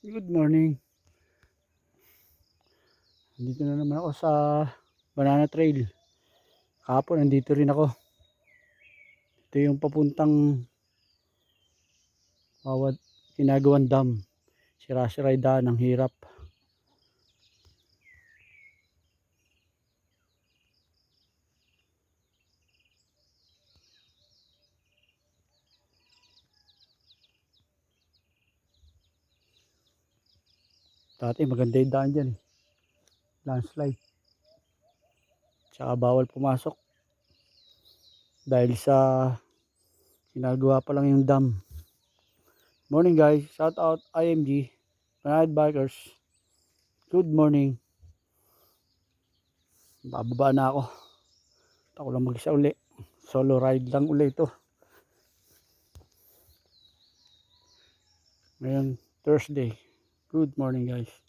Good morning. Dito na naman ako sa Banana Trail. Kahapon nandito rin ako. Ito yung papuntang Wawad Ginagawan Dam. Sira-siray daan, ang hirap. Dati maganda yung daan dyan. Landslide. Tsaka bawal pumasok. Dahil sa ginagawa pa lang yung dam. Morning guys. Shout out IMG. Banana Bikers. Good morning. Bababa na ako. Ako lang mag-isa uli. Solo ride lang uli ito. Ngayon Thursday. Good morning guys.